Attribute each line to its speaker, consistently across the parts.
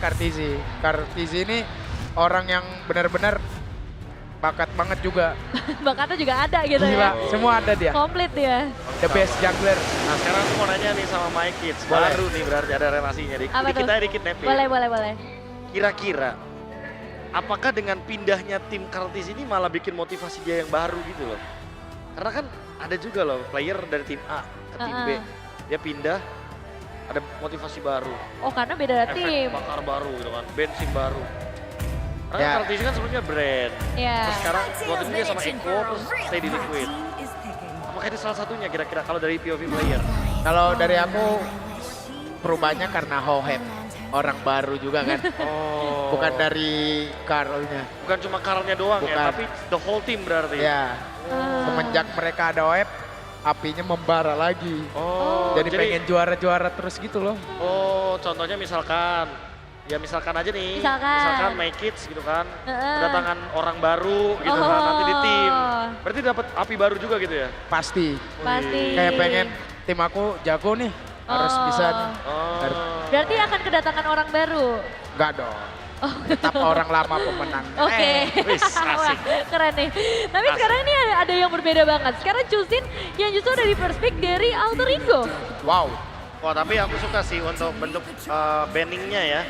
Speaker 1: Kartizi. Kartizi ini orang yang benar-benar bakat banget juga.
Speaker 2: Bakatnya juga ada gitu
Speaker 1: Gila,
Speaker 2: ya.
Speaker 1: semua ada dia.
Speaker 2: Komplit dia.
Speaker 1: The best jungler.
Speaker 3: Nah sekarang aku mau nanya nih sama My Kids,
Speaker 1: Boleh.
Speaker 3: baru nih berarti ada relasinya.
Speaker 2: Apa
Speaker 3: Dikit
Speaker 2: tuh?
Speaker 3: aja dikit Nepi.
Speaker 2: Boleh.
Speaker 3: Kira-kira, apakah dengan pindahnya tim Kartis ini malah bikin motivasi dia yang baru gitu loh? Karena kan ada juga loh player dari tim A ke tim B, dia pindah, ada motivasi baru,
Speaker 2: Oh karena beda
Speaker 3: efek
Speaker 2: tim.
Speaker 3: bakar baru gitu kan, bensin baru. Karena
Speaker 1: Ya.
Speaker 3: Kartis kan sebelumnya brand,
Speaker 2: Ya.
Speaker 3: terus sekarang waktu itu dia sama Eko, terus stay di Liquid. Apakah itu salah satunya kira-kira kalau dari POV player?
Speaker 1: Kalau dari aku perubahannya karena Hohet. Orang baru juga kan.
Speaker 3: Oh.
Speaker 1: Bukan dari Karlnya.
Speaker 3: Bukan cuma Karlnya doang
Speaker 1: Bukan.
Speaker 3: ya, tapi the whole team berarti.
Speaker 1: Ya,
Speaker 2: Ah.
Speaker 1: semenjak mereka ada OEP, apinya membara lagi.
Speaker 3: Oh,
Speaker 1: Jadi pengen juara-juara terus gitu loh.
Speaker 3: Oh, contohnya misalkan, ya misalkan aja nih,
Speaker 2: Misalkan.
Speaker 3: My Kids gitu kan,
Speaker 2: Heeh.
Speaker 3: kedatangan orang baru gitu kan nanti di tim.
Speaker 2: Oh.
Speaker 3: Berarti dapat api baru juga gitu ya?
Speaker 1: Pasti.
Speaker 2: Pasti.
Speaker 1: Kayak pengen tim aku jago nih. Harus
Speaker 2: Oh.
Speaker 1: bisa nih.
Speaker 3: Oh.
Speaker 2: Berarti akan kedatangan orang baru.
Speaker 1: Enggak dong. Tetap orang lama pemenang.
Speaker 2: Oke.
Speaker 3: wis, asik.
Speaker 2: Wah, keren nih. Tapi
Speaker 3: Asik.
Speaker 2: sekarang ini ada yang berbeda banget. Sekarang Chusin yang justru ada di perspektif dari Alter Ego.
Speaker 1: Wow.
Speaker 3: Wah tapi aku suka sih untuk bentuk banningnya ya.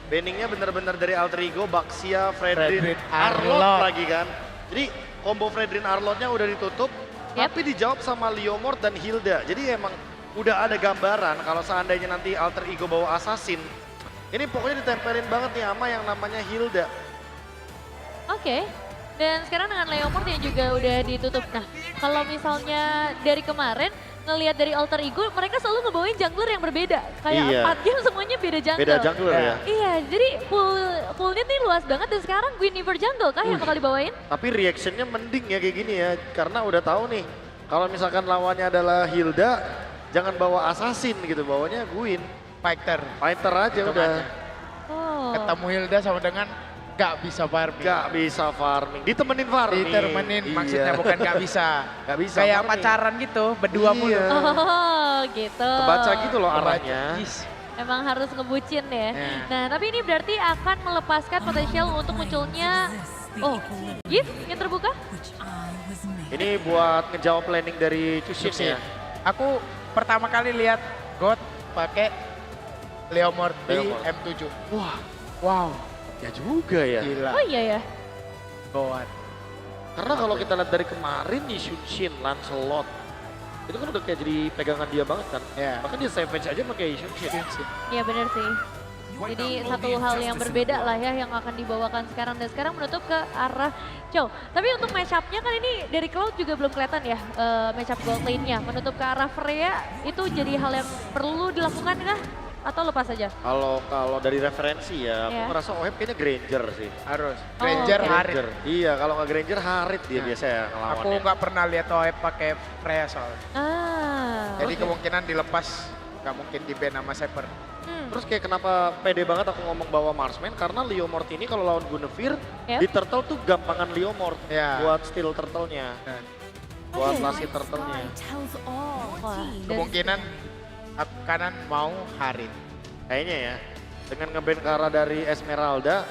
Speaker 3: Banningnya bener-bener dari Alter Ego, Baxia, Fredrin,
Speaker 1: Fredrin,
Speaker 3: Arlot
Speaker 1: Arlot.
Speaker 3: lagi kan. Jadi combo Fredrin Arlotnya udah ditutup,
Speaker 2: Yap.
Speaker 3: tapi dijawab sama Leomord dan Hilda. Jadi emang udah ada gambaran kalau seandainya nanti Alter Ego bawa Assassin, ini pokoknya ditempelin banget nih sama yang namanya Hilda.
Speaker 2: Oke. Dan sekarang dengan Leomord yang juga udah ditutup. Nah, kalau misalnya dari kemarin ngelihat dari Alter Ego, mereka selalu ngebawain jungler yang berbeda. Kayak
Speaker 3: Iya.
Speaker 2: 4 game semuanya beda jungler.
Speaker 3: Beda jungler ya.
Speaker 2: Iya, jadi pool net nih luas banget dan sekarang Guinevere jungle kah yang bakal dibawain?
Speaker 3: Tapi reactionnya mending ya kayak gini ya, karena udah tahu nih kalau misalkan lawannya adalah Hilda, jangan bawa Assassin gitu, bawanya Gwyn.
Speaker 1: Fighter.
Speaker 3: Fighter aja
Speaker 1: Hitung
Speaker 3: udah.
Speaker 1: aja.
Speaker 2: Oh.
Speaker 1: Ketemu Hilda sama dengan gak bisa farming.
Speaker 3: Gak bisa farming, ditemenin farming.
Speaker 1: Ditemenin
Speaker 3: Iya.
Speaker 1: maksudnya bukan gak bisa.
Speaker 3: Gak bisa
Speaker 1: Kayak
Speaker 3: farming.
Speaker 1: pacaran gitu, berdua mulu.
Speaker 3: Iya.
Speaker 2: Oh, gitu.
Speaker 3: Kebaca gitu loh
Speaker 1: Kebaca.
Speaker 3: arahnya.
Speaker 1: Yes.
Speaker 2: Emang harus ngebucin ya.
Speaker 1: Ya.
Speaker 2: Nah, tapi ini berarti akan melepaskan potensial untuk munculnya gift yang terbuka?
Speaker 3: Ini buat ngejawab planning dari Chusin
Speaker 1: Sukses.
Speaker 3: ya.
Speaker 1: Aku pertama kali lihat God pakai Leomord di
Speaker 3: Leomord.
Speaker 1: M7.
Speaker 3: Wah,
Speaker 1: Wow,
Speaker 3: ya juga ya.
Speaker 1: gila.
Speaker 2: Oh iya ya.
Speaker 1: God.
Speaker 3: Karena kalau kita lihat dari kemarin nih Shunshin, Lancelot, itu kan udah kayak jadi pegangan dia banget kan.
Speaker 1: Ya.
Speaker 3: Bahkan dia Savage aja pakai Shunshin.
Speaker 2: Iya benar sih. Jadi satu hal yang berbeda lah ya yang akan dibawakan sekarang. Dan sekarang menutup ke arah Chow. Tapi untuk match-up-nya kan ini dari Cloud juga belum kelihatan ya match-up gold lane-nya. Menutup ke arah Freya itu jadi hal yang perlu dilakukan kah? Atau lepas saja?
Speaker 3: Kalau dari referensi ya,
Speaker 2: Ya.
Speaker 3: aku ngerasa OHEP kayaknya Granger sih.
Speaker 1: Harus.
Speaker 2: Oh,
Speaker 1: Ranger
Speaker 2: oke.
Speaker 1: Harit.
Speaker 3: Granger. Iya, kalau nggak Granger Harit dia
Speaker 1: Nah,
Speaker 3: biasanya
Speaker 1: Aku
Speaker 3: ngelawannya.
Speaker 1: nggak pernah lihat OEP pakai Freya soalnya. Jadi
Speaker 2: Oke.
Speaker 1: kemungkinan dilepas, nggak mungkin di ban sama Saber.
Speaker 3: Terus kayak kenapa pede banget aku ngomong bawa Marksman, karena Leomord ini kalau lawan Guinevere,
Speaker 2: Yep.
Speaker 3: di turtle tuh gampangan Leomord
Speaker 1: Ya.
Speaker 3: buat steal turtle-nya,
Speaker 1: Dan
Speaker 3: buat
Speaker 2: Oke.
Speaker 3: lasi turtle-nya.
Speaker 2: Wah, dan-
Speaker 1: kemungkinan kanan mau Harit.
Speaker 3: Kayaknya ya, dengan ngeban ke arah dari Esmeralda,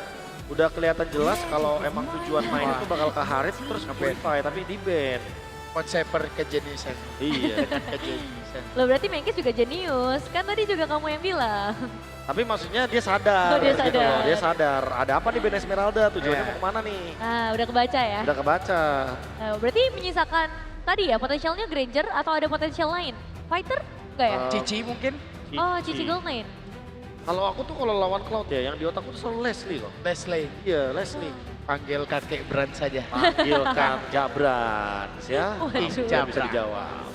Speaker 3: udah kelihatan jelas kalau emang tujuan main itu bakal ke Harit terus nge-purify, tapi di ban.
Speaker 1: Coach Saber kejeniusan.
Speaker 3: Iya,
Speaker 1: Kejeniusan.
Speaker 2: Loh berarti Menkes juga jenius, kan tadi juga kamu yang bilang.
Speaker 3: tapi maksudnya dia sadar,
Speaker 2: Oh, dia
Speaker 3: gitu
Speaker 2: sadar.
Speaker 3: loh. Dia sadar. Ada apa di ban Esmeralda, tujuannya
Speaker 1: Iya.
Speaker 3: mau kemana nih?
Speaker 2: Nah udah kebaca ya.
Speaker 3: Udah kebaca.
Speaker 2: Nah, berarti menyisakan tadi ya potensialnya Granger atau ada potensial lain? Fighter? Enggak ya?
Speaker 1: Cici mungkin?
Speaker 2: Oh Cici Gold Lane.
Speaker 3: Kalau aku tuh kalau lawan Cloud ya, yang di otakku tuh selalu Leslie loh.
Speaker 1: Leslie.
Speaker 3: Iya, Leslie.
Speaker 1: Panggil kakek Brand saja.
Speaker 3: Panggil kan Jabrans ya.
Speaker 2: Waduh.
Speaker 3: Tidak bisa dijawab.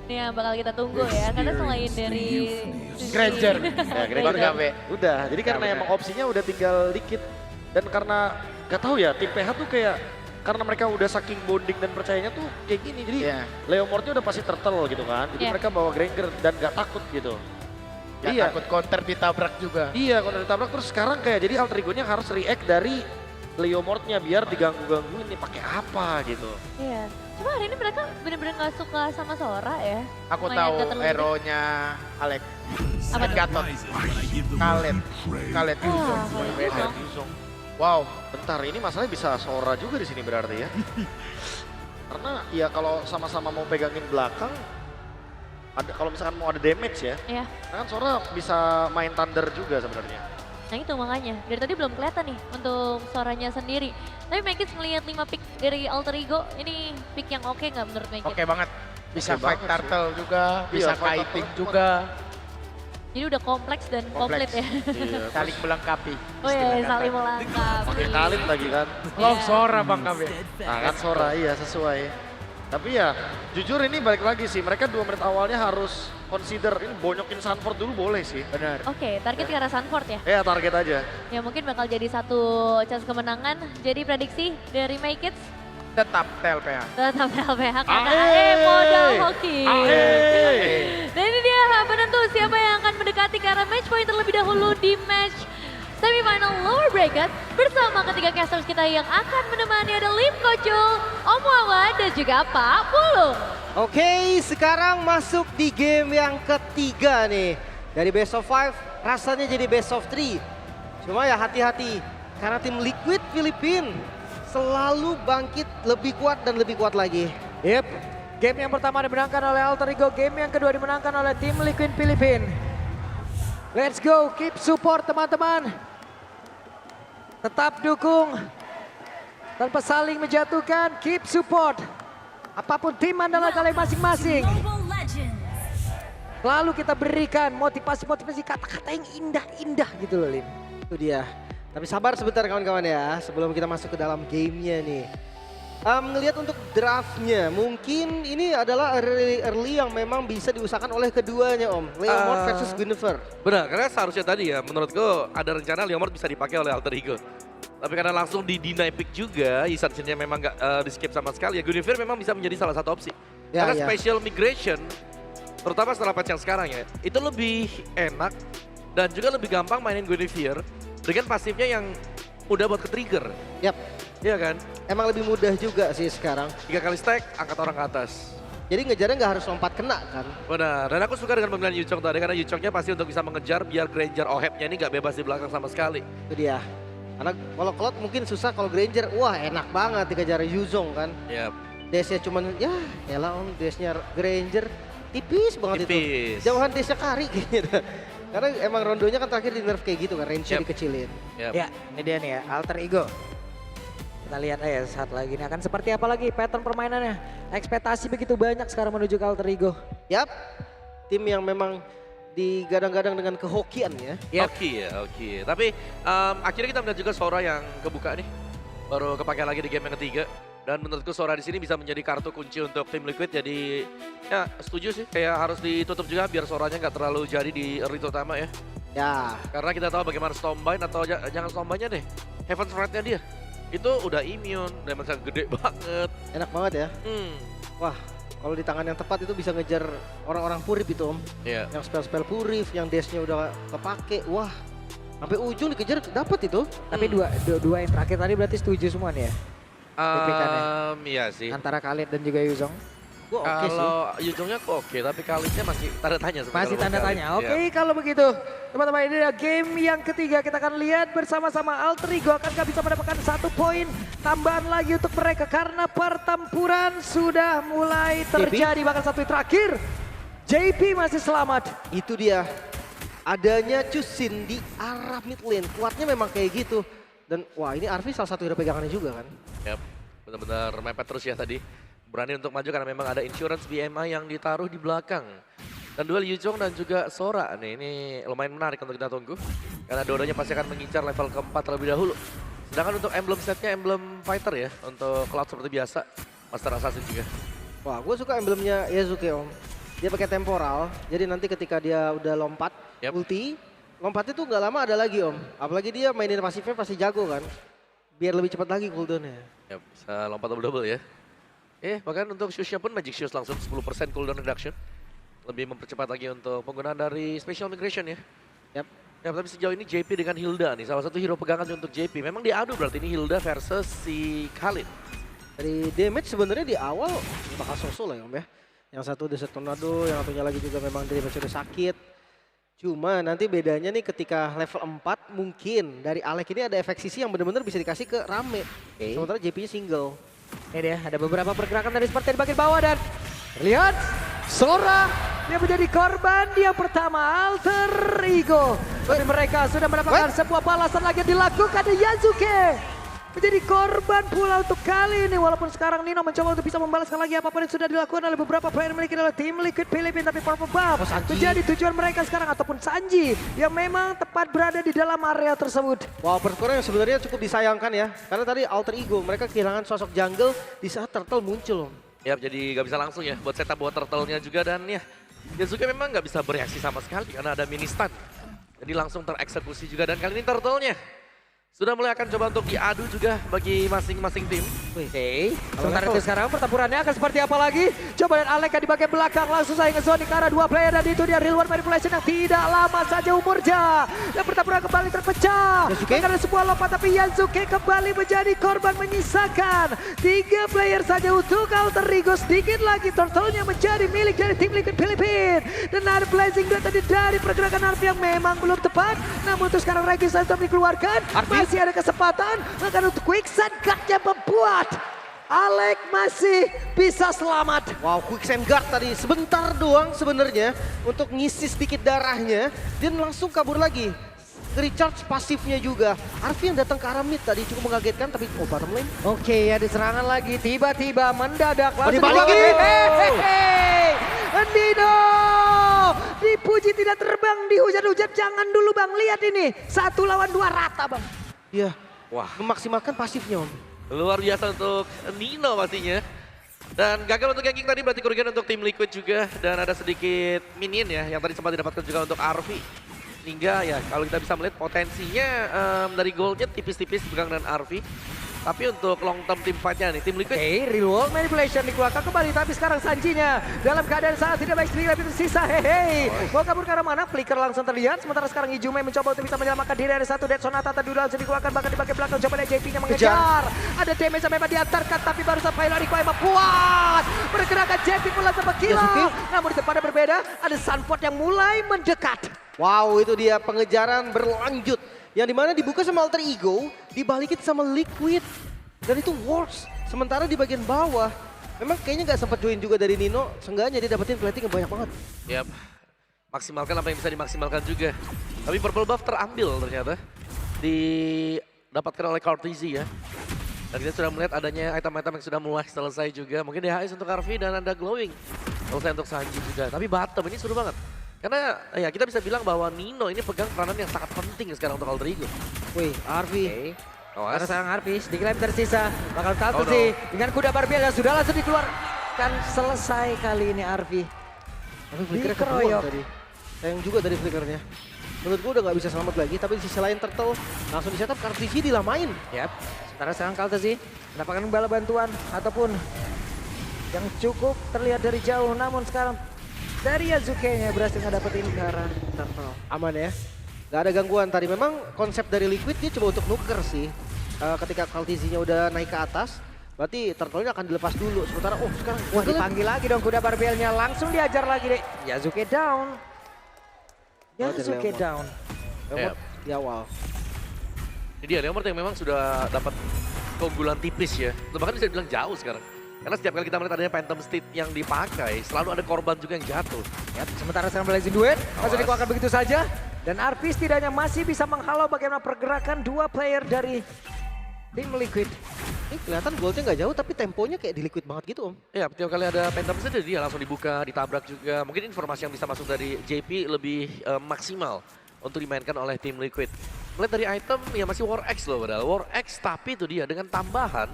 Speaker 2: Ini yang bakal kita tunggu ya, karena selain dari sisi-
Speaker 1: Granger.
Speaker 3: Ya, Granger
Speaker 1: Baru
Speaker 3: kan
Speaker 1: gawe.
Speaker 3: udah. Jadi karena
Speaker 1: Gawe.
Speaker 3: emang opsinya udah tinggal dikit. Dan karena gak tahu ya, tim PH tuh kayak karena mereka udah saking bonding dan percayanya tuh kayak gini. Jadi
Speaker 1: Iya.
Speaker 3: Leomordnya udah pasti turtle gitu kan. Jadi
Speaker 2: Iya.
Speaker 3: mereka bawa Granger dan gak takut gitu.
Speaker 1: Gak
Speaker 3: Iya.
Speaker 1: takut counter ditabrak juga.
Speaker 3: Iya, kalau ditabrak terus sekarang kayak jadi alter egonya harus react dari Leomordnya biar diganggu-gangguin nih pakai apa gitu.
Speaker 2: Iya. Cuma hari ini mereka bener-bener gak suka sama Sora ya.
Speaker 1: Aku
Speaker 2: Lumayan
Speaker 1: tahu
Speaker 2: gak terlalu
Speaker 1: hero-nya Alex.
Speaker 2: Apa tuh?
Speaker 1: Gatot. Khaled Yuzong.
Speaker 2: Wah,
Speaker 1: Semuanya
Speaker 2: Khaled
Speaker 1: beda.
Speaker 2: Yuzong.
Speaker 1: Wow.
Speaker 3: Bentar, ini masalahnya bisa Sora juga di sini berarti ya. Karena ya kalau sama-sama mau pegangin belakang, kalau misalkan mau ada damage ya,
Speaker 2: Iya.
Speaker 3: kan Sora bisa main Thunder juga sebenarnya.
Speaker 2: Nah itu makanya, dari tadi belum kelihatan nih untuk suaranya sendiri. Tapi Mekits ngelihat 5 pick dari Alter Ego, ini pick yang oke nggak menurut Mekits?
Speaker 1: Oke banget. Bisa
Speaker 3: Oke
Speaker 1: fight
Speaker 3: banget
Speaker 1: turtle juga, bisa
Speaker 3: fight
Speaker 1: kiting
Speaker 3: turtle
Speaker 1: juga.
Speaker 2: Jadi udah kompleks dan komplit ya.
Speaker 3: Iya,
Speaker 1: Saling melengkapi.
Speaker 2: Oh iya,
Speaker 1: istilah
Speaker 2: saling
Speaker 1: kata.
Speaker 2: melengkapi.
Speaker 3: pakai Khalid lagi kan.
Speaker 1: Love
Speaker 2: Iya.
Speaker 1: Sora Bang Kabe.
Speaker 3: Nah kan Sora, iya sesuai. Tapi ya jujur ini balik lagi sih, mereka 2 menit awalnya harus consider ini bonyokin Sanford dulu boleh sih.
Speaker 1: Benar.
Speaker 2: Oke, target ke arah Sanford ya?
Speaker 3: Ya target aja.
Speaker 2: Ya mungkin bakal jadi satu chance kemenangan. Jadi prediksi dari Mekits
Speaker 1: Tetap TLPH.
Speaker 2: tetap LPH karena
Speaker 3: Ae.
Speaker 2: AE modal hoki.
Speaker 3: Ae.
Speaker 2: Dan ini dia penentu siapa yang akan mendekati ke arah match point terlebih dahulu di match semifinal lower bracket bersama ketiga casters kita yang akan menemani ada Lim Kocul, Om Wawan dan juga Pak Pulung.
Speaker 4: Oke, sekarang masuk di game yang ketiga nih. Dari best of 5 rasanya jadi best of 3. Cuma ya hati-hati karena tim Liquid Filipina selalu bangkit lebih kuat dan lebih kuat lagi.
Speaker 5: Yep, game yang pertama dimenangkan oleh Alter Ego, game yang kedua dimenangkan oleh tim Liquid Filipina. Let's go, keep support teman-teman. Tetap dukung, tanpa saling menjatuhkan, keep support. Apapun tim andalan kalian masing-masing. Lalu kita berikan motivasi-motivasi kata-kata yang indah-indah gitu loh Lim.
Speaker 4: Itu dia. Tapi sabar sebentar kawan-kawan ya, sebelum kita masuk ke dalam gamenya nih. Ngelihat untuk draftnya, mungkin ini adalah early yang memang bisa diusahakan oleh keduanya Om. Leomord versus Guinevere.
Speaker 6: Benar, karena seharusnya tadi ya menurutku ada rencana Leomord bisa dipakai oleh Alter Ego. Tapi karena langsung di-deny pick juga, Isansinnya memang nggak di-skip sama sekali ya. Guinevere memang bisa menjadi salah satu opsi.
Speaker 4: Ya,
Speaker 6: karena
Speaker 4: ya.
Speaker 6: special migration, terutama setelah patch yang sekarang ya, itu lebih enak dan juga lebih gampang mainin Guinevere dengan pasifnya yang udah buat ke-trigger.
Speaker 4: Yap,
Speaker 6: Iya kan?
Speaker 4: emang lebih mudah juga sih sekarang.
Speaker 6: 3 kali stack, angkat orang ke atas.
Speaker 4: Jadi ngejarnya nggak harus lompat kena kan.
Speaker 6: Benar, dan aku suka dengan pemilihan Yuchong tadi karena Yuchongnya pasti untuk bisa mengejar biar Granger Oheb-nya ini nggak bebas di belakang sama sekali.
Speaker 4: Itu dia. Karena kalau Cloud mungkin susah, kalau Granger wah enak banget dikejar Yuzong kan.
Speaker 6: Yap,
Speaker 4: Dash-nya cuman ya elah Om, dash-nya Granger tipis banget itu.
Speaker 6: tipis.
Speaker 4: Jauhan dash-nya Kari kayaknya. Karena emang rondonya kan terakhir di nerf kayak gitu kan, range-nya
Speaker 6: Yap.
Speaker 4: dikecilin.
Speaker 6: Yap.
Speaker 5: Ya, ini dia nih ya, Alter Ego. Kita lihat aja saat lagi ini akan seperti apa lagi pattern permainannya. Ekspektasi begitu banyak sekarang menuju ke Alter Ego.
Speaker 4: Yap, tim yang memang digadang-gadang dengan kehokian ya.
Speaker 5: Yap.
Speaker 6: Oke. Tapi akhirnya kita melihat juga Sora yang kebuka nih. Baru kepakai lagi di game yang ketiga. Dan menurutku Sora di sini bisa menjadi kartu kunci untuk tim Liquid. Jadi ya setuju sih, kayak harus ditutup juga biar Soranya nggak terlalu jadi di early terutama ya.
Speaker 4: Ya,
Speaker 6: Karena kita tahu bagaimana Stormbind atau jangan Stormbind-nya deh. Heaven Thread-nya dia. Itu udah immune, damage gede banget.
Speaker 4: enak banget ya. Wah, kalau di tangan yang tepat itu bisa ngejar orang-orang Purif itu Om.
Speaker 6: Iya.
Speaker 4: Yang spell-spell Purif, yang dash-nya udah kepake. Wah, sampai ujung dikejar dapat itu.
Speaker 5: Tapi dua yang terakhir tadi berarti setuju semua nih ya. Pick-pickannya.
Speaker 6: Iya sih.
Speaker 5: Antara Khalid dan juga Yuzong.
Speaker 4: Gua oke sih.
Speaker 6: Kalau Yuzongnya kok oke, tapi Khalidnya masih tanda tanya sebenarnya.
Speaker 5: Masih
Speaker 6: kalau
Speaker 5: tanda
Speaker 6: buat
Speaker 5: tanya.
Speaker 6: Khalid.
Speaker 5: Oke,
Speaker 6: Iya.
Speaker 5: kalau begitu teman-teman ini adalah game yang ketiga. Kita akan lihat bersama-sama Alter Ego akankah bisa mendapatkan 1 poin tambahan lagi untuk mereka. Karena pertempuran sudah mulai terjadi. Bahkan 1 terakhir. JP masih selamat.
Speaker 4: Itu dia. Adanya Chusin di arah mid lane. Kuatnya memang kayak gitu. Dan wah ini Arvi salah satu hero pegangannya juga kan.
Speaker 6: Yap, benar-benar mepet terus ya tadi. Berani untuk maju karena memang ada insurance BMI yang ditaruh di belakang. Dan duel Yuzong dan juga Sora nih, ini lumayan menarik untuk kita tunggu. Karena dua-duanya pasti akan mengincar level keempat terlebih dahulu. Sedangkan untuk emblem setnya emblem fighter ya, untuk Cloud seperti biasa. Master Assassin juga.
Speaker 4: Wah gue suka emblemnya Yasuke Om. Dia pakai temporal, jadi nanti ketika dia udah lompat,
Speaker 6: Yap.
Speaker 4: ulti, lompatnya tuh nggak lama ada lagi Om. Apalagi dia mainin pasifnya pasti jago kan. Biar lebih cepat lagi cooldownnya.
Speaker 6: Yap, bisa lompat double-double ya. Bahkan untuk shoes-nya pun Magic Shoes langsung 10% cooldown reduction. Lebih mempercepat lagi untuk penggunaan dari Special Migration ya.
Speaker 4: Yap.
Speaker 6: Ya, tapi sejauh ini JP dengan Hilda nih, salah satu hero pegangan untuk JP. Memang diadu berarti ini Hilda versus si Khalid.
Speaker 4: Dari damage sebenarnya di awal bakal sosok lah ya Om ya. Yang satu Desert Tornado, yang satunya lagi juga memang damage udah sakit. Cuma nanti bedanya nih ketika level 4 mungkin dari Alek ini ada efek sisi yang benar-benar bisa dikasih ke Rame.
Speaker 5: Oke.
Speaker 4: Sementara JP-nya single.
Speaker 5: Ini dia, ada beberapa pergerakan dari seperti di bagian bawah dan lihat Sora dia menjadi korban yang pertama Alter Ego. Tapi mereka sudah mendapatkan sebuah balasan lagi yang dilakukan dari Yasuke. Menjadi korban pula untuk kali ini walaupun sekarang Nino mencoba untuk bisa membalaskan lagi apapun yang sudah dilakukan oleh beberapa player memiliki oleh tim Liquid Philippines, tapi Purple Buff menjadi tujuan mereka sekarang ataupun Sanji yang memang tepat berada di dalam area tersebut.
Speaker 4: Wow, perskornya yang sebenarnya cukup disayangkan ya. Karena tadi Alter Ego mereka kehilangan sosok jungle di saat Turtle muncul.
Speaker 6: Ya, jadi nggak bisa langsung ya buat setup buat turtle-nya juga, dan ya Yasuke memang nggak bisa bereaksi sama sekali karena ada mini stun. Jadi langsung tereksekusi juga, dan kali ini turtle-nya sudah mulai akan coba untuk diadu juga bagi masing-masing tim.
Speaker 5: Oke, sementara itu sekarang pertempurannya akan seperti apa lagi? Coba lihat Alek di bagian belakang langsung saja nge-zoning ke arah dua player dan itu dia real one manipulation yang tidak lama saja umurnya. Dan pertempuran kembali terpecah. Karena sebuah lompat tapi Yasuke kembali menjadi korban menyisakan 3 player saja untuk Alter Ego. Sedikit lagi turtle-nya menjadi milik dari tim Liquid Philippines. Dan ada blazing dua tadi dari pergerakan Arfi yang memang belum tepat. Namun untuk sekarang Regis tetap dikeluarkan. Masih ada kesempatan akan untuk quicksand guard yang membuat Alek masih bisa selamat.
Speaker 4: Wow, quicksand guard tadi sebentar doang sebenarnya untuk ngisi sedikit darahnya dan langsung kabur lagi. Recharge pasifnya juga. Arfi yang datang ke arah mid tadi cukup mengagetkan tapi bottom lane.
Speaker 5: Oke, ada serangan lagi tiba-tiba mendadak langsung
Speaker 4: dibalikin.
Speaker 5: Nino dipuji tidak terbang di hujan-hujan, jangan dulu Bang, lihat ini 1 lawan 2 rata Bang.
Speaker 4: Iya,
Speaker 6: Wah,
Speaker 4: memaksimalkan pasifnya Om.
Speaker 6: luar biasa untuk Nino pastinya. Dan gagal untuk ganking tadi berarti kerugian untuk tim Liquid juga. Dan ada sedikit minion ya yang tadi sempat didapatkan juga untuk Arfi. Hingga ya kalau kita bisa melihat potensinya dari goldnya tipis-tipis dipegang dengan Arfi. Tapi untuk long term team fight-nya nih, tim Liquid.
Speaker 5: Oke, real world manipulation dikeluarkan kembali, tapi sekarang Sanjinya dalam keadaan sangat tidak baik, sedikit lebih tersisa. Hehe, mau kabur ke arah mana? Flicker langsung terlihat, sementara sekarang Ijume mencoba untuk bisa menyelamatkan diri dari satu Dead Sonata tadi langsung dikeluarkan, bahkan di bagian belakang coba lihat JP-nya mengejar. Ada damage yang memang diantarkan, tapi baru sampai lari memang kuat. Pergerakan JP pula sempat hilang, namun di tempat yang berbeda, ada Sunford yang mulai mendekat.
Speaker 4: Wow, itu dia pengejaran berlanjut. Yang dimana dibuka sama Alter Ego, dibalikin sama Liquid. Dan itu works. Sementara di bagian bawah, memang kayaknya nggak sempat join juga dari Nino. Seenggaknya dia dapetin plating yang banyak banget.
Speaker 6: Yap, maksimalkan apa yang bisa dimaksimalkan juga. Tapi purple buff terambil ternyata. Didapatkan oleh Kartizi ya. Dan kita sudah melihat adanya item-item yang sudah mulai selesai juga. Mungkin DHS untuk Arfi dan ada glowing. Selesai untuk Sanji juga. Tapi bottom ini seru banget. Karena ya kita bisa bilang bahwa Nino ini pegang peranan yang sangat penting sekarang untuk Alter Ego.
Speaker 4: Wih, Arfi.
Speaker 5: Oke.
Speaker 6: Awas.
Speaker 5: Karena sekarang Arfi sedikit lagi tersisa. Bakal tahu sih dengan kuda barbel yang sudah langsung dikeluarkan. Selesai kali ini Arfi.
Speaker 4: Tapi flickernya
Speaker 5: Dikeroyok.
Speaker 4: kebuang tadi. Sayang juga dari flickernya. Menurut gue udah nggak bisa selamat lagi, tapi di sisi lain Turtle langsung di setup, Kartizi dilamain.
Speaker 5: Yap. Sementara sekarang Kaltezi mendapatkan bala bantuan ataupun yang cukup terlihat dari jauh. Namun sekarang dari Yasuke-nya berhasil ngedapetin ke arah Turtle.
Speaker 4: Aman ya. Gak ada gangguan tadi. Memang konsep dari Liquid dia coba untuk nuker sih. Ketika Kartizinya udah naik ke atas, berarti Turtle-nya akan dilepas dulu. Sementara sekarang
Speaker 5: Wah, dipanggil lagi dong kuda barbelnya, langsung diajar lagi deh. Yasuke down. Yasuke
Speaker 4: Leomord.
Speaker 5: down.
Speaker 4: Leomord di awal.
Speaker 6: Ini dia Leomord yang memang sudah dapat keunggulan tipis ya. Bahkan bisa dibilang jauh sekarang. Karena setiap kali kita melihat adanya Phantom Steed yang dipakai, selalu ada korban juga yang jatuh.
Speaker 5: Yap, sementara sekarang Blazing Duet langsung dikeluarkan begitu saja. Dan Arfi setidaknya masih bisa menghalau bagaimana pergerakan dua player dari tim Liquid.
Speaker 4: Ini kelihatan goldnya nggak jauh, tapi temponya kayak di Liquid banget gitu Om.
Speaker 6: Ya, setiap kali ada Phantom Steed dia langsung dibuka, ditabrak juga. Mungkin informasi yang bisa masuk dari JP lebih maksimal untuk dimainkan oleh tim Liquid. Melihat dari item ya masih War X loh padahal. War X tapi itu dia dengan tambahan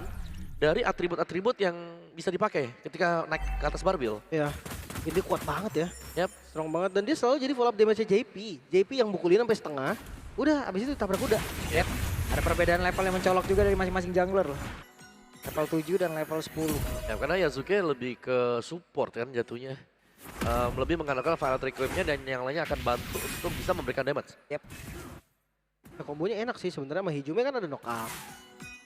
Speaker 6: dari atribut-atribut yang bisa dipakai ketika naik ke atas barbel.
Speaker 4: Ya, ini kuat banget ya.
Speaker 6: Yap.
Speaker 4: Strong banget dan dia selalu jadi follow up damage-nya JP. JP yang bukulin sampai setengah, udah abis itu tabrak kuda.
Speaker 5: Yap. Ada perbedaan level yang mencolok juga dari masing-masing jungler. Level 7 dan level 10.
Speaker 6: Ya, karena Yasuke lebih ke support kan jatuhnya. Lebih mengandalkan Violet Requiem-nya dan yang lainnya akan bantu untuk bisa memberikan damage.
Speaker 5: Yap.
Speaker 4: Nah, kombonya enak sih sebenarnya sama Hijume kan ada knock up.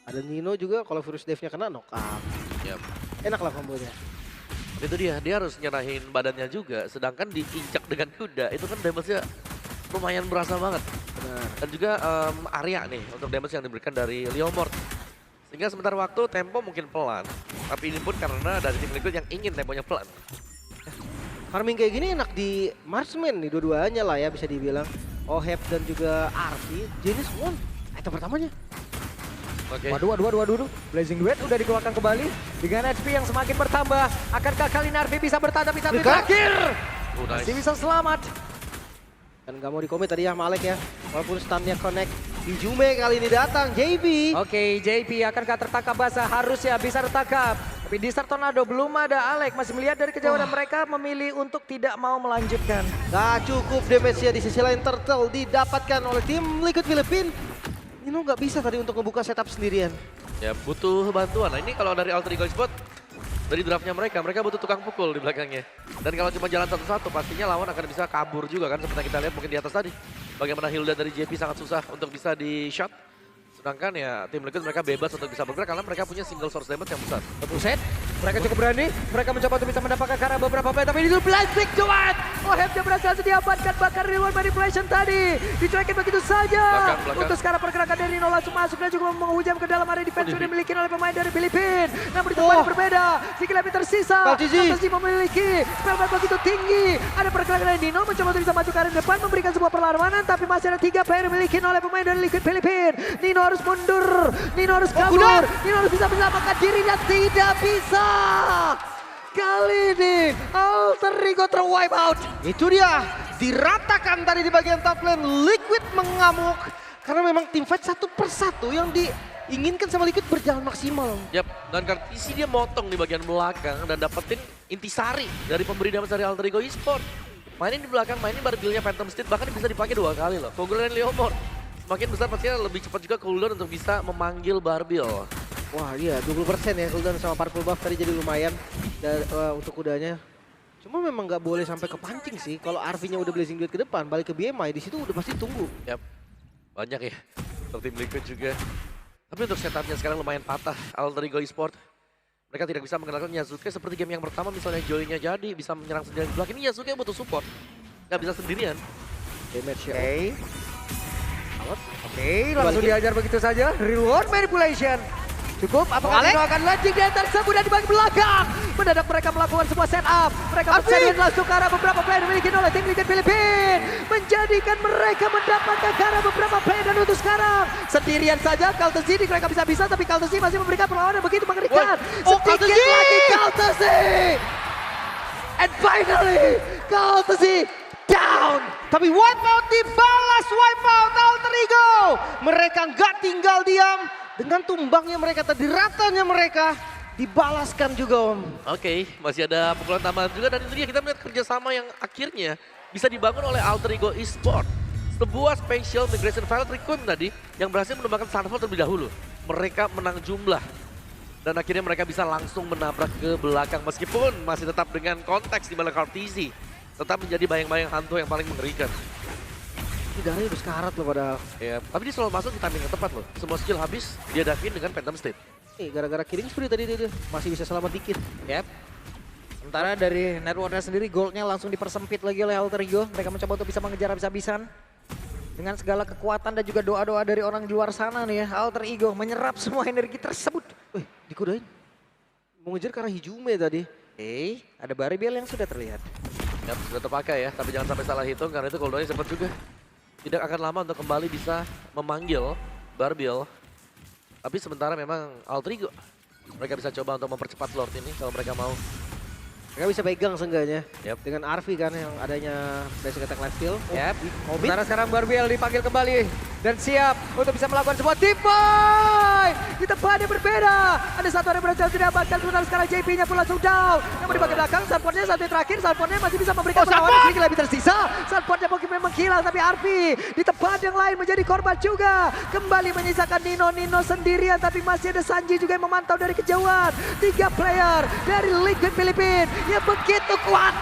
Speaker 4: Ada Nino juga kalau Virus Dev-nya kena knock up.
Speaker 6: Yap.
Speaker 4: Enak lah kombonya.
Speaker 6: Itu dia harus nyerahin badannya juga. Sedangkan diinjak dengan kuda itu kan damage-nya lumayan berasa banget. Dan juga area nih untuk damage yang diberikan dari Leomord. Sehingga sebentar waktu tempo mungkin pelan, tapi ini pun karena dari tim Liquid yang ingin temponya pelan.
Speaker 4: Farming kayak gini enak di Marksman nih dua-duanya lah ya bisa dibilang. Oheb dan juga Arfi, Genis won item pertamanya.
Speaker 6: Oke.
Speaker 5: Waduh. Blazing Duet udah dikeluarkan kembali dengan HP yang semakin bertambah. Akankah kali ini Arfi bisa bertahan tapi satu terakhir?
Speaker 6: Nice.
Speaker 5: Masih bisa selamat.
Speaker 4: Dan nggak mau dikomit tadi ya Malek ya. Walaupun stunnya connect. Hijume kali ini datang, JB.
Speaker 5: Oke, JP akankah tertangkap basah? Harusnya bisa tertangkap. Tapi di start Tornado belum ada Alek. Masih melihat dari kejauhan dan mereka memilih untuk tidak mau melanjutkan.
Speaker 4: Gak cukup damage-nya di sisi lain. Turtle didapatkan oleh tim Liquid Philippines. Nino nggak bisa tadi untuk ngebuka setup sendirian.
Speaker 6: Ya butuh bantuan. Nah ini kalau dari Alter Ego Esports, dari draftnya mereka butuh tukang pukul di belakangnya. Dan kalau cuma jalan satu-satu pastinya lawan akan bisa kabur juga kan. Seperti yang kita lihat mungkin di atas tadi. Bagaimana Hilda dari JP sangat susah untuk bisa di-shot. Sedangkan ya tim Liquid mereka bebas untuk bisa bergerak karena mereka punya single source damage yang besar.
Speaker 5: Satu set, mereka cukup berani. Mereka mencoba untuk bisa mendapatkan karena beberapa play. Tapi ini dulu plastik cuan. Ohebnya berhasil diamankan bahkan reward manipulation tadi. Dicuekin begitu saja.
Speaker 6: Belakang.
Speaker 5: Untuk sekarang pergerakan dari Nino langsung masuk dan juga menghujam ke dalam area defense yang dimiliki oleh pemain dari Filipina. Namun di tempat yang berbeda. Skill lebih tersisa. Kaltizi memiliki spell back begitu tinggi. Ada pergerakan dari Nino mencoba untuk bisa maju ke area depan. Memberikan sebuah perlawanan. Tapi masih ada 3 player yang dimiliki oleh pemain dari Liquid Filipina. Nino harus mundur, Nino harus kabur, Nino harus bisa menyelamatkan dirinya, tidak bisa. Kali ini Alter Ego ter-wipe out.
Speaker 4: Itu dia, diratakan tadi di bagian top lane. Liquid mengamuk. Karena memang tim fight satu persatu yang diinginkan sama Liquid berjalan maksimal.
Speaker 6: Yap, dan Kartisi dia motong di bagian belakang dan dapetin intisari dari pemberi damage dari Alter Ego Esports. Mainin di belakang, mainin barbilnya Phantom Steed, bahkan bisa dipakai 2 kali loh. Keunggulan Leomord. Semakin besar pastinya lebih cepat juga cooldown untuk bisa memanggil Barbil.
Speaker 4: Wah iya 20% ya cooldown sama purple buff tadi jadi lumayan untuk kudanya. Cuma memang nggak boleh sampai kepancing sih. Kalau RV-nya udah Blazing Duet ke depan, balik ke BMI, di situ udah pasti tunggu.
Speaker 6: Yap, banyak ya untuk tim Liquid juga. Tapi untuk setupnya sekarang lumayan patah Alter Ego Esports. Mereka tidak bisa mengenalkan Yasuke seperti game yang pertama misalnya Joy-nya jadi bisa menyerang sendirian di belakang. Ini Yasuke butuh support, nggak bisa sendirian.
Speaker 4: Damage ya.
Speaker 5: Oke, langsung diajar begitu saja. Reward manipulation. Cukup, apakah Nino akan landing dan tersebut dan di bagian belakang. Mendadak mereka melakukan sebuah setup. Mereka bersedia langsung ke arah beberapa player dimiliki oleh tim Liquid Filipina. Menjadikan mereka mendapatkan ke arah beberapa player dan untuk sekarang. Sendirian saja Kaltesi mereka bisa-bisa tapi Kaltesi masih memberikan perlawanan begitu mengerikan. Sedikit lagi Kaltesi. And finally Kaltesi down.
Speaker 4: Tapi wipeout dibalas, wipeout Alter Ego. Mereka nggak tinggal diam. Dengan tumbangnya mereka tadi, ratanya mereka dibalaskan juga Om.
Speaker 6: Oke, masih ada pukulan tambahan juga dan itu dia kita melihat kerjasama yang akhirnya bisa dibangun oleh Alter Ego Esports. Sebuah special migration file requiem tadi yang berhasil menumbangkan Sunfall terlebih dahulu. Mereka menang jumlah dan akhirnya mereka bisa langsung menabrak ke belakang meskipun masih tetap dengan konteks di mana Kartisi tetap menjadi bayang-bayang hantu yang paling mengerikan.
Speaker 4: Ini darahnya udah sekarat loh padahal.
Speaker 6: Ya, tapi dia selalu masuk di timing yang tepat loh. Semua skill habis, dia dive in dengan Phantom Steed.
Speaker 4: Nih gara-gara killing spree tadi dia masih bisa selamat dikit.
Speaker 5: Yep. Sementara dari networknya sendiri goldnya langsung dipersempit lagi oleh Alter Ego. Mereka mencoba untuk bisa mengejar habis-habisan. Dengan segala kekuatan dan juga doa-doa dari orang di luar sana nih ya. Alter Ego menyerap semua energi tersebut.
Speaker 4: Wih dikudain. Mau ngejar karena Hijume tadi.
Speaker 5: Ada Baribel yang sudah terlihat.
Speaker 6: Ya, sudah terpakai ya, tapi jangan sampai salah hitung karena itu cooldownnya cepat juga. Tidak akan lama untuk kembali bisa memanggil Barbil. Tapi sementara memang Alter Ego mereka bisa coba untuk mempercepat Lord ini kalau mereka mau.
Speaker 4: Mereka bisa pegang seenggaknya.
Speaker 6: Yep.
Speaker 4: Dengan Arvi kan yang adanya basic attack left field.
Speaker 5: Yep. Sementara sekarang Barbiel dipanggil kembali dan siap untuk bisa melakukan sebuah team fight. Di tempat yang berbeda. Ada satu orang yang berhasil didapatkan. Sementara sekarang JP-nya pun langsung down. Namun di bagian belakang Sunportnya satu yang terakhir. Sunportnya masih bisa memberikan perlawanan sedikit lebih tersisa. Sunportnya mungkin memang hilang tapi Arvi di tempat yang lain menjadi korban juga. Kembali menyisakan Nino sendirian tapi masih ada Sanji juga yang memantau dari kejauhan. 3 player dari Liquid Filipina yang begitu kuat.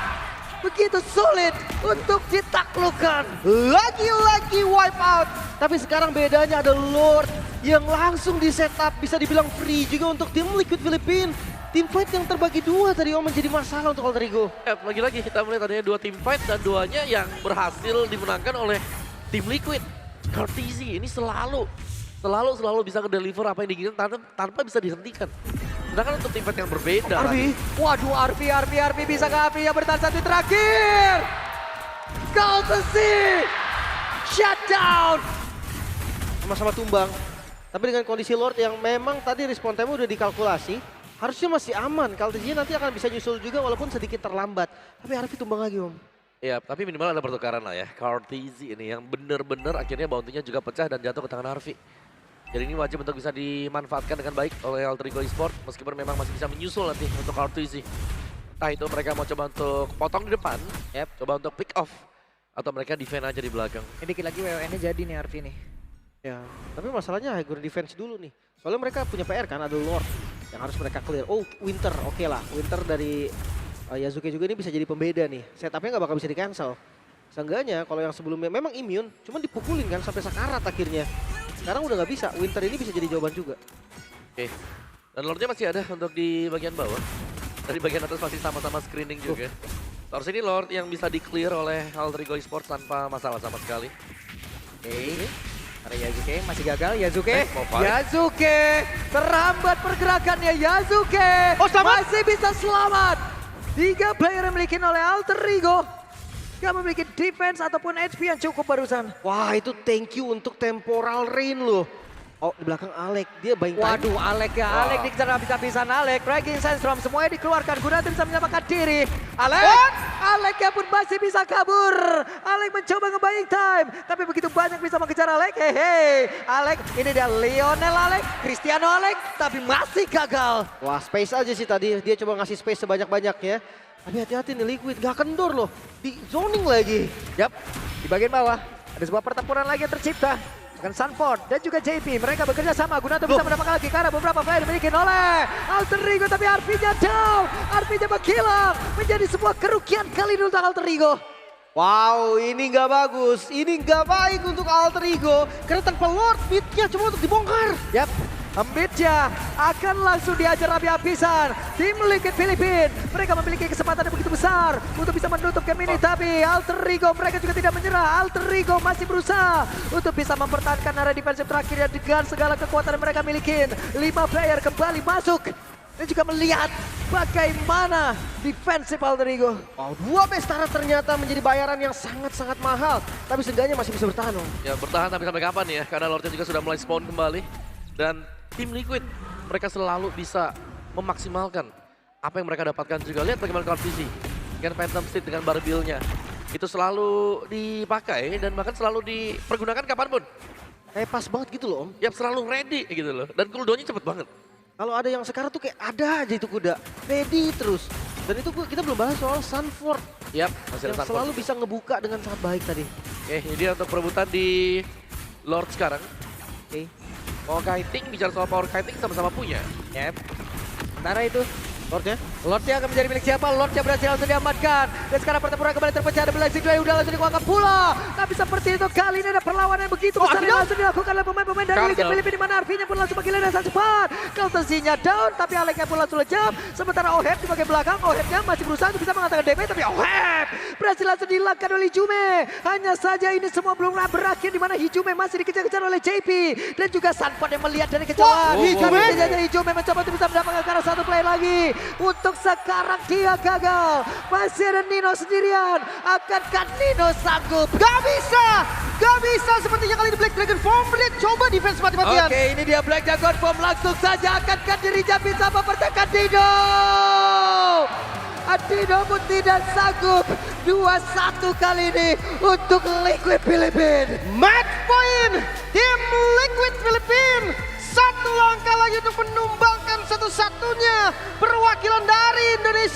Speaker 5: Begitu sulit untuk ditaklukkan.
Speaker 4: Lagi-lagi wipeout. Tapi sekarang bedanya ada Lord yang langsung di setup. Bisa dibilang free juga untuk tim Liquid Filipina. Tim fight yang terbagi 2 tadi Om menjadi masalah untuk Alter Ego.
Speaker 6: Lagi-lagi kita melihat adanya 2 team fight dan duanya yang berhasil dimenangkan oleh Tim Liquid, Kartizi ini selalu bisa ngedeliver apa yang diinginkan tanpa bisa dihentikan. Sedangkan untuk tim fight yang berbeda.
Speaker 5: Arfi, waduh Arfi bisa ke Arfi yang bertahan satu terakhir. Kartizi, shutdown.
Speaker 4: Sama-sama tumbang. Tapi dengan kondisi Lord yang memang tadi respon time udah dikalkulasi, harusnya masih aman. Kartizi nanti akan bisa nyusul juga walaupun sedikit terlambat. Tapi Arfi tumbang lagi Om.
Speaker 6: Ya, tapi minimal ada pertukaran lah ya. Kartizi ini yang bener-bener akhirnya bounty-nya juga pecah dan jatuh ke tangan Arfi. Jadi ini wajib untuk bisa dimanfaatkan dengan baik oleh Alter Ego Esports meskipun memang masih bisa menyusul nanti untuk Kartizi. Entah itu mereka mau coba untuk potong di depan, coba untuk pick off, atau mereka defend aja di belakang.
Speaker 5: Ini dikit lagi WWN-nya jadi nih Arfi nih.
Speaker 4: Ya, tapi masalahnya high ground defense dulu nih. Soalnya mereka punya PR kan, ada Lord yang harus mereka clear. Oh, Winter, oke lah. Winter dari Yasuke juga ini bisa jadi pembeda nih. Setupnya nggak bakal bisa di-cancel. Seenggaknya kalau yang sebelumnya memang immune, cuman dipukulin kan sampai sakarat akhirnya. Sekarang udah nggak bisa, Winter ini bisa jadi jawaban juga.
Speaker 6: Oke, dan Lordnya masih ada untuk di bagian bawah. Dari bagian atas masih sama-sama screening juga. Seharusnya ini Lord yang bisa di-clear oleh Alter Ego Esports tanpa masalah sama sekali.
Speaker 5: Oke. Ada Yasuke, masih gagal Yasuke.
Speaker 6: Mau fight?
Speaker 5: Yasuke, terhambat pergerakannya Yasuke.
Speaker 4: Oh, selamat.
Speaker 5: Masih bisa selamat. 3 player yang dimiliki oleh Alter Ego. Gak memiliki defense ataupun HP yang cukup barusan.
Speaker 4: Wah, itu thank you untuk temporal rain loh. Oh, di belakang Alek, dia buying time.
Speaker 5: Waduh, Alek ya,
Speaker 6: Wah.
Speaker 5: Alek dikejar habis-habisan Alek. Breaking Sandstorm semuanya dikeluarkan, Gunata bisa menyelamatkan diri. Alek ya pun masih bisa kabur. Alek mencoba nge-buying time, tapi begitu banyak bisa mengejar Alek. Hehe, Alek, ini dia Lionel Alek, Cristiano Alek, tapi masih gagal.
Speaker 4: Wah, space aja sih tadi. Dia coba ngasih space sebanyak-banyaknya. Tapi hati-hati nih Liquid, gak kendor loh. Di zoning lagi.
Speaker 5: Yap, di bagian bawah ada sebuah pertempuran lagi yang tercipta. Dengan Sanford dan juga JP, mereka bekerja sama. Gunata bisa mendapatkan lagi karena beberapa player dimiliki oleh Alter Ego, tapi RP-nya down. RP-nya menghilang, menjadi sebuah kerugian kali ini untuk Alter Ego.
Speaker 4: Wow, ini nggak bagus. Ini nggak baik untuk Alter Ego. Karena tanpa Lord, mid-nya cuma untuk dibongkar.
Speaker 5: Yap, Ambitnya akan langsung diajar habis-habisan. Tim Liquid Filipina, mereka memiliki kesempatan yang begitu besar untuk bisa menutup game ini. Tapi Alter Ego mereka juga tidak menyerah. Alter Ego masih berusaha untuk bisa mempertahankan area defensif terakhirnya dengan segala kekuatan yang mereka miliki. 5 player kembali masuk. Dan juga melihat bagaimana defensif Alter Ego.
Speaker 4: Wow, 2 Bestara ternyata menjadi bayaran yang sangat-sangat mahal. Tapi seenggaknya masih bisa bertahan dong.
Speaker 6: Ya bertahan tapi sampai kapan ya, karena Lordnya juga sudah mulai spawn kembali. Dan tim Liquid, mereka selalu bisa memaksimalkan apa yang mereka dapatkan juga. Lihat bagaimana Kartizi dengan Phantom Steed dengan Barbilnya. Itu selalu dipakai dan bahkan selalu dipergunakan kapanpun.
Speaker 4: Kayak pas banget gitu loh Om.
Speaker 6: Yap, selalu ready gitu loh. Dan cooldownnya cepet banget.
Speaker 4: Kalau ada yang sekarang tuh kayak ada aja itu kuda. Ready terus. Dan itu kita belum bahas soal Sanford.
Speaker 6: Yap, masih
Speaker 4: Yang
Speaker 6: ada Sanford.
Speaker 4: selalu bisa ngebuka dengan sangat baik tadi.
Speaker 6: Oke, ini dia untuk perebutan di Lord sekarang.
Speaker 4: Oke.
Speaker 6: Mau kiting, bicara soal power kiting sama-sama punya.
Speaker 5: Yep. Sementara itu
Speaker 4: Lordnya.
Speaker 5: Lordnya akan menjadi milik siapa? Lordnya berhasil langsung diamankan. Dan sekarang pertempuran kembali terpecah. Ada Blazing Duel udah langsung dikuangkan pula. Tapi seperti itu kali ini ada perlawanan yang begitu besar yang langsung dilakukan oleh pemain-pemain dari Liga Filipina. Di mana Arvinya pun langsung bagi dan cepat. Kaltesinya down tapi Aleknya pun langsung lejam. Sementara Oheb di bagian belakang. Ohebnya masih berusaha untuk bisa mengatakan DP. Tapi Oheb berhasil langsung dihilangkan oleh Hijume. Hanya saja ini semua belum berakhir. Di mana Hijume masih dikejar-kejar oleh JP. Dan juga Sanford yang melihat dari kejauhan. Hijume mencoba untuk bisa mendapatkan karena satu play lagi. Untuk sekarang dia gagal. Masih ada Nino sendirian. Akankah Nino sanggup?
Speaker 4: Gak bisa! Gak bisa sepertinya kali ini Black Dragon Form. Lihat coba defense mati-matian.
Speaker 5: Oke, ini dia Black Dragon Form. Langsung saja akankah dirinya bisa mempertahankan Dino? Dino pun tidak sanggup. 2-1 kali ini untuk Liquid Filipina.
Speaker 4: Match point tim Liquid Filipina. Satu langkah lagi untuk menumbangkan satu-satunya perwakilan dari